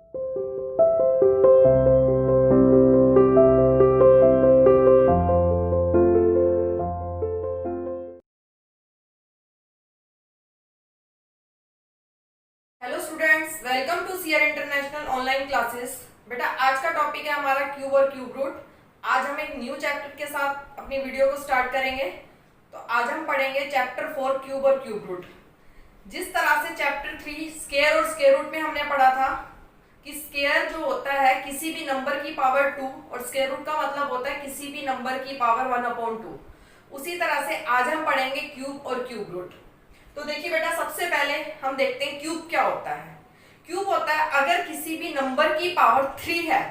Hello students, welcome to CR international online classes. बेटा आज का टॉपिक है हमारा क्यूब और क्यूब रूट। आज हम एक न्यू चैप्टर के साथ अपनी वीडियो को स्टार्ट करेंगे। तो आज हम पढ़ेंगे चैप्टर 4 क्यूब और क्यूब रूट। जिस तरह से चैप्टर 3 स्क्वायर और स्क्वायर रूट में हमने पढ़ा था कि स्क्वायर जो होता है किसी भी नंबर की पावर 2 और स्क्वायर रूट का मतलब होता है किसी भी नंबर की पावर 1/2। उसी तरह से आज हम पढ़ेंगे क्यूब और क्यूब रूट। तो देखिए बेटा, सबसे पहले हम देखते हैं क्यूब क्या होता है। क्यूब होता है अगर किसी भी नंबर की पावर 3 है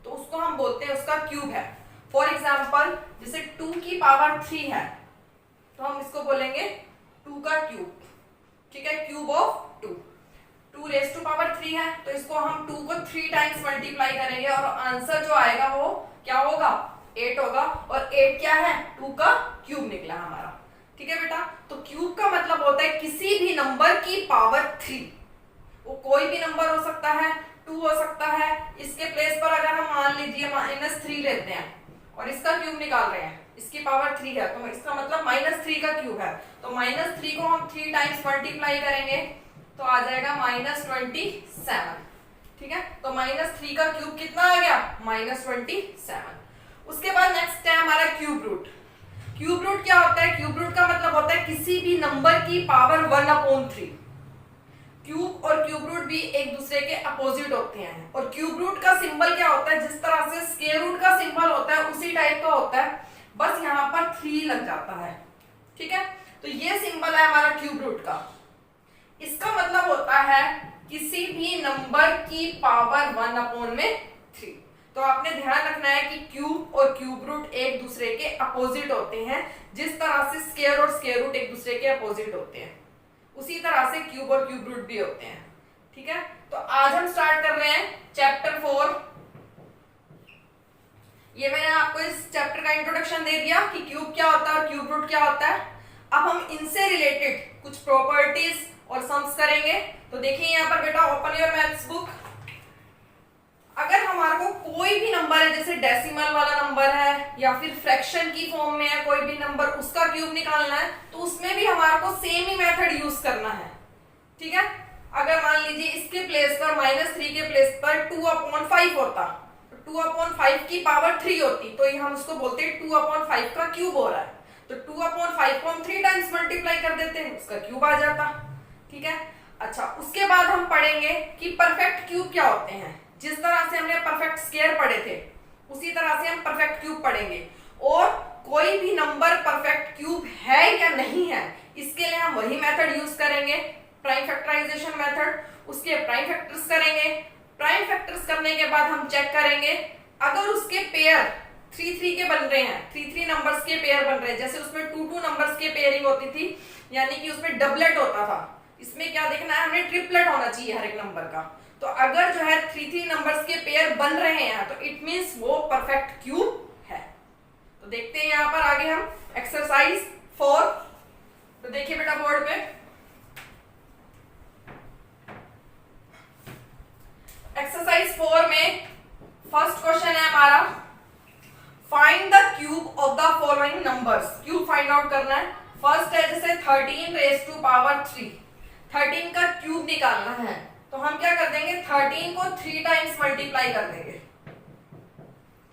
तो उसको हम बोलते हैं उसका क्यूब है। फॉर एग्जांपल जैसे 2 की पावर 3 है तो हम इसको बोलेंगे 2 का क्यूब। ठीक है, cube of 2 raise to power 3 है तो इसको हम 2 को 3 टाइम्स मल्टीप्लाई करेंगे और आंसर जो आएगा वो क्या होगा, 8 होगा। और 8 क्या है, 2 का क्यूब निकला हमारा। ठीक है बेटा, तो क्यूब का मतलब होता है किसी भी नंबर की पावर 3। वो कोई भी नंबर हो सकता है, 2 हो सकता है। इसके प्लेस पर अगर हम मान लीजिए -3 लेते हैं और इसका क्यूब निकाल रहे हैं, इसकी पावर 3 है तो इसका मतलब -3 का क्यूब है। तो -3 को हम 3 टाइम्स मल्टीप्लाई करेंगे तो आ जाएगा -27। ठीक है, तो -3 का क्यूब कितना आ गया, -27। उसके बाद नेक्स्ट है हमारा क्यूब रूट। क्यूब रूट क्या होता है, क्यूब रूट का मतलब होता है किसी भी नंबर की पावर 1/3। क्यूब और क्यूब रूट भी एक दूसरे के अपोजिट होते हैं। और क्यूब रूट का सिंबल क्या होता है, जिस तरह से स्क्वायर रूट का सिंबल होता है उसी टाइप का होता है, बस यहाँ पर 3 लग जाता है। ठीक है, तो ये सिंबल है हमारा क्यूब रूट का। इसका मतलब होता है किसी भी नंबर की पावर 1/3। तो आपने ध्यान रखना है कि क्यूब और क्यूब रूट एक दूसरे के अपोजिट होते हैं। जिस तरह से स्क्वायर और स्क्वायर रूट एक दूसरे के अपोजिट होते हैं उसी तरह से क्यूब और क्यूब रूट भी होते हैं। ठीक है, तो आज हम स्टार्ट कर रहे हैं चैप्टर 4। ये मैंने आपको इस चैप्टर का इंट्रोडक्शन दे दिया कि क्यूब क्या होता है और क्यूब रूट क्या होता है। अब हम इनसे रिलेटेड कुछ प्रॉपर्टीज और सम्स करेंगे। तो देखिए यहाँ पर बेटा, ओपन योर मैथ्स बुक। अगर हमारे को कोई भी नंबर है, जैसे डेसिमल वाला नंबर है या फिर फ्रैक्शन की फॉर्म में है कोई भी नंबर, उसका क्यूब निकालना है तो उसमें भी हमारे को सेम ही मेथड यूज करना है। ठीक है, अगर मान लीजिए इसके प्लेस पर -3 के प्लेस पर 2/5 होता, 2/5 की पावर 3 होती तो ये हम उसको बोलते हैं 2/5 का क्यूब हो रहा है। तो 2/5 को हम 3 टाइम्स मल्टीप्लाई कर देते हैं, उसका क्यूब आ जाता। ठीक है, अच्छा उसके बाद हम पढ़ेंगे कि परफेक्ट क्यूब क्या होते हैं। जिस तरह से हमने परफेक्ट स्क्वायर पढ़े थे उसी तरह से हम परफेक्ट क्यूब पढ़ेंगे। और कोई भी नंबर परफेक्ट क्यूब है या नहीं है, इसके लिए हम वही मेथड यूज करेंगे, प्राइम फैक्टराइजेशन मेथड। उसके प्राइम फैक्टर्स करेंगे। प्राइम फैक्टर्स करने के बाद हम चेक करेंगे अगर उसके पेयर 3 के बन रहे हैं, 3 नंबर्स के पेयर बन रहे हैं, जैसे उसमें 2 नंबर्स की पेयरिंग होती थी, यानी कि उसमें डबलेट होता था। इसमें क्या देखना है हमें, ट्रिपलेट होना चाहिए हर एक नंबर का। तो अगर जो है 3 नंबर्स के पेयर बन रहे हैं तो इट मींस वो परफेक्ट क्यूब है। तो देखते हैं यहाँ पर आगे हम एक्सरसाइज 4। तो देखिए बेटा बोर्ड पे, एक्सरसाइज 4 में फर्स्ट क्वेश्चन है हमारा, find the cube of the following numbers. Cube find out करना है। फर्स्ट है जैसे 13 रेज टू पावर 3, 13 का क्यूब निकालना है। तो हम क्या कर देंगे, 13 को 3 टाइम्स मल्टीप्लाई कर देंगे।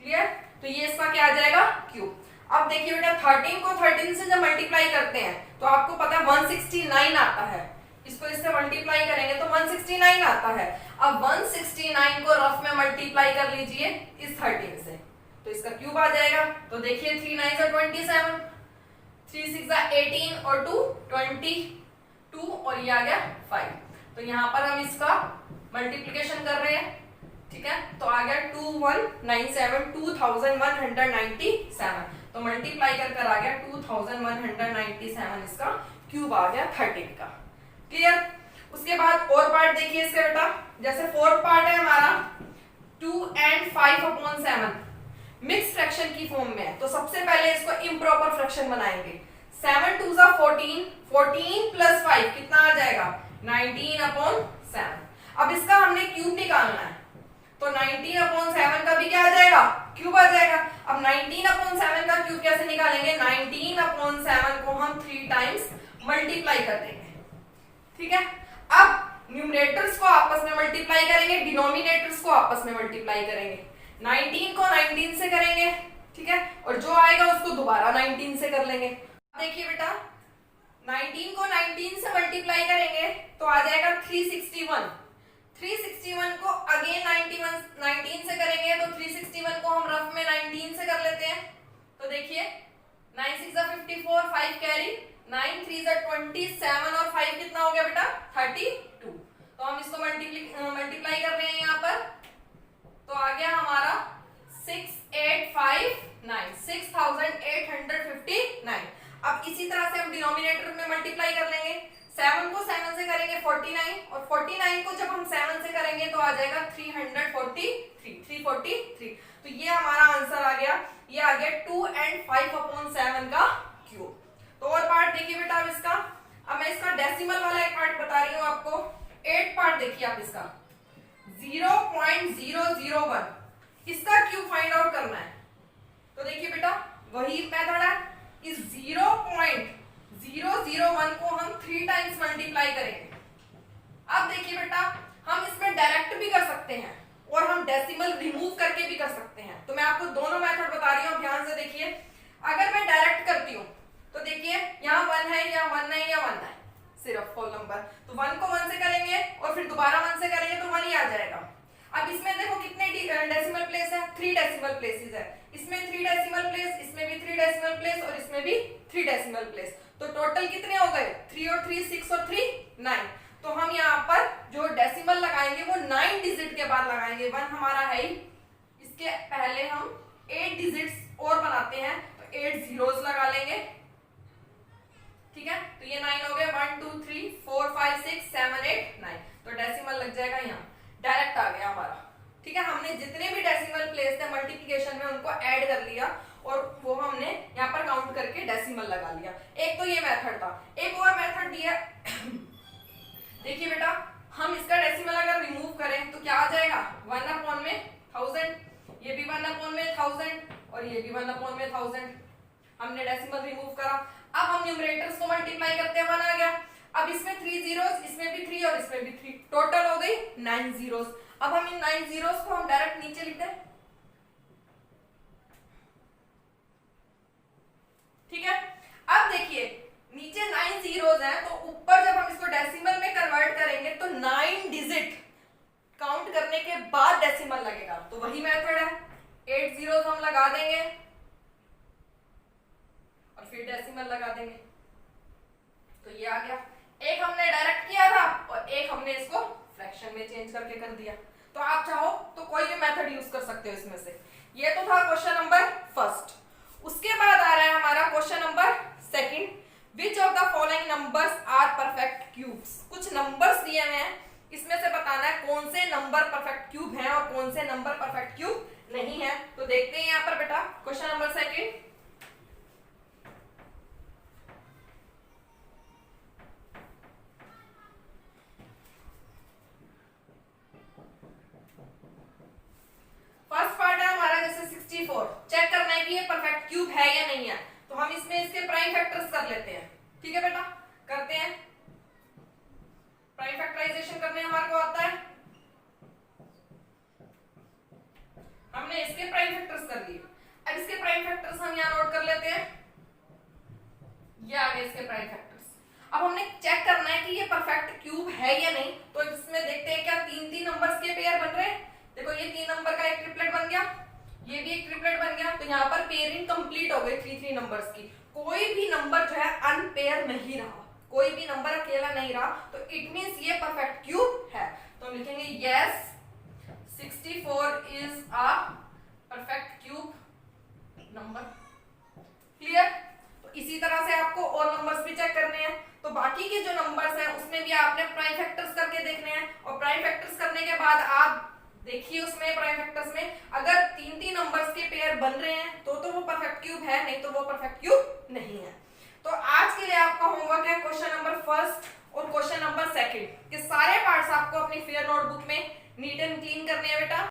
क्लियर, तो ये इसका क्या आ जाएगा, क्यूब। अब देखिए बेटा, 13 को 13 से जब मल्टीप्लाई करते हैं तो आपको पता है 169 आता है। इसको इससे मल्टीप्लाई करेंगे तो 169 आता है। अब 169 को रफ में मल्टीप्लाई कर लीजिए इस 13 से तो इसका क्यूब आ जाएगा। तो देखिए 3 9 से 27, 3 6 18 और 2 22 और ये आ गया 5। तो यहाँ पर हम इसका मल्टीप्लिकेशन कर रहे हैं। ठीक है, तो आ गया 2197, 2197। तो मल्टीप्लाई कर आ गया 2197, इसका क्यूब आ गया 13 का। क्लियर। उसके बाद और पार्ट देखिए इसका बेटा, जैसे फोर्थ पार्ट है हमारा 2 and 5/7 मिक्स फ्रैक्शन की फॉर्म में है। तो सबसे पहले इसको इम्प्रॉपर फ्रैक्शन बनाएंगे। 7 2 14, 14 + 5 कितना आ जाएगा, 19/7। अब इसका हमने क्यूब निकालना है। तो 19/7 का भी क्या आ जाएगा, क्यूब आ जाएगा। अब 19/7 का क्यूब कैसे निकालेंगे, 19/7 को हम 3 टाइम्स मल्टीप्लाई कर देंगे, ठीक है। अब न्यूमरेटर्स को आपस में मल्टीप्लाई करेंगे, डिनोमिनेटर्स को आपस में मल्टीप्लाई करेंगे। 19 को 19 से करेंगे, ठीक है, और जो आएगा उसको दोबारा 19 से कर लेंगे। देखिए बेटा 19 को 19 से मल्टीप्लाई करेंगे तो आ जाएगा 361। 361 को अगेन 19 से करेंगे तो 361 को हम रफ में 19 से कर लेते हैं। तो देखिए 9 6 54, 5 कैरी, 9 3 27 और 5 कितना हो गया बेटा 32। तो हम इसको मल्टीप्लाई कर रहे हैं यहाँ पर, तो आ गया हमारा 6859, 6859। अब इसी तरह से हम डिनोमिनेटर में मल्टीप्लाई कर लेंगे। 7 को 7 से करेंगे 49, और 49 को जब हम 7 से करेंगे तो आ जाएगा 343। तो ये हमारा आंसर आ गया, ये आ गया 2 and 5/7 का क्यूब। तो और पार्ट देखिए बेटा अब इसका, अब मैं इसका डेसिमल वाला एक पार्ट बता रही हूँ आपको। 8 पार्ट देखिए आप इसका 0.001, इसका क्यूब फाइंड आउट करना है। तो देखिए बेटा वही मेथड है, इस 0.001 को हम 3 टाइम्स मल्टीप्लाई करेंगे। अब देखिए बेटा हम इसमें डायरेक्ट भी कर सकते हैं और हम डेसिमल रिमूव करके भी कर सकते हैं। तो मैं आपको दोनों मेथड बता रही हूँ, ध्यान से देखिए। अगर मैं डायरेक्ट करती हूँ तो देखिए यहाँ 1 है, यहाँ 1 है, यहाँ 1 है, सिर्फ होल नंबर। तो 1 को 1 से करेंगे और फिर दोबारा 1 से करेंगे तो 1 ही आ जाएगा। अब इसमें देखो कितने डेसिमल प्लेस है, 3 डेसिमल प्लेसेस है। इसमें 3 डेसिमल प्लेस, इसमें भी 3 डेसिमल प्लेस और इसमें भी 3 डेसिमल प्लेस। तो टोटल कितने हो गए, 3 और 3 6 और 3 9। तो हम यहाँ पर जो डेसिमल लगाएंगे वो 9 डिजिट के बाद लगाएंगे। 1 हमारा है ही, इसके पहले हम 8 डिजिट्स और बनाते हैं तो 8 जीरोस लगा लेंगे, ठीक है। तो ये 9 हो गए, 1 2 3 4 5 6 7 8 9। तो डेसिमल लग जाएगा यहाँ, डायरेक्ट आ गया हमारा, ठीक है। हमने जितने भी डेसिमल प्लेस थे मल्टीप्लिकेशन में उनको ऐड कर लिया और वो हमने यहाँ पर काउंट करके डेसिमल लगा लिया। एक तो ये मेथड था। एक और मेथड दिया देखिए बेटा, हम इसका डेसिमल अगर रिमूव करें तो क्या आ जाएगा, 1/1000, ये भी 1/1000 और ये भी 1/1000। हमने डेसिमल रिमूव करा। अब हम न्यूमरेटर्स को मल्टीप्लाई करते हैं, 1 आ गया। अब इसमें 3 जीरोस, इसमें भी 3 और इसमें भी 3, टोटल हो गई 9 जीरोस। अब हम इन 9 जीरोस को हम डायरेक्ट नीचे लिखते हैं, ठीक है। अब देखिए नीचे 9 जीरोस हैं तो ऊपर जब हम इसको डेसिमल में कन्वर्ट करेंगे तो 9 डिजिट काउंट करने के बाद डेसिमल लगेगा। तो वही मेथड है, 8 जीरोस हम लगा देंगे और फिर डेसिमल लगा देंगे। तो ये आ गया, एक हमने डायरेक्ट किया था और एक हमने इसको फ्रैक्शन में चेंज करके कर दिया। तो आप चाहो तो कोई भी मेथड यूज कर सकते हो इसमें से। ये तो था क्वेश्चन नंबर फर्स्ट। उसके बाद आ रहा है हमारा question number second, which of the following numbers are perfect cubes. कुछ नंबर्स दिए हुए हैं, इसमें से बताना है कौन से नंबर परफेक्ट क्यूब हैं और कौन से नंबर परफेक्ट क्यूब नहीं है। तो देखते हैं यहाँ पर बेटा question number second. First part है हमारा जैसे 64, चेक करना है कि ये परफेक्ट क्यूब है या नहीं है। तो हम इसमें इसके प्राइम फैक्टर्स कर लेते हैं, ठीक है बेटा, करते हैं। प्राइम फैक्टराइजेशन करने हमारे को आता है, हमने इसके प्राइम फैक्टर्स कर दिए। अब इसके प्राइम फैक्टर्स हम यहाँ नोट कर लेते हैं, ये आ गए इसके प्राइम फैक्टर्स। अब हमने चेक करना है कि ये परफेक्ट क्यूब है या नहीं। तो इसमें देखते हैं क्या 3 नंबर्स के पेयर बन रहे हैं। देखो ये 3 नंबर का एक ट्रिपलेट बन गया, ये भी एक ट्रिपलेट बन गया। तो यहाँ पर पेयरिंग कंप्लीट हो गई 3 नंबर्स की। कोई भी नंबर जो है अनपेयर नहीं रहा, कोई भी नंबर अकेला नहीं रहा, तो इट मींस ये परफेक्ट क्यूब है। तो हम लिखेंगे yes 64 is a perfect cube number. Clear. तो इसी तरह से आपको और नंबर्स भी चेक करने हैं। तो बाकी के जो नंबर्स हैं उसमें भी आपने प्राइम फैक्टर्स करके देखने हैं, और प्राइम फैक्टर्स करने के बाद आप देखिए उसमें प्राइम फैक्टर्स में अगर 3 नंबर्स के पेयर बन रहे हैं तो वो परफेक्ट क्यूब है, नहीं तो वो परफेक्ट क्यूब नहीं है। तो आज के लिए आपका होमवर्क है क्वेश्चन नंबर फर्स्ट और क्वेश्चन नंबर सेकंड के सारे पार्ट्स आपको अपनी फेयर नोटबुक में नीट एंड क्लीन करने हैं बेटा।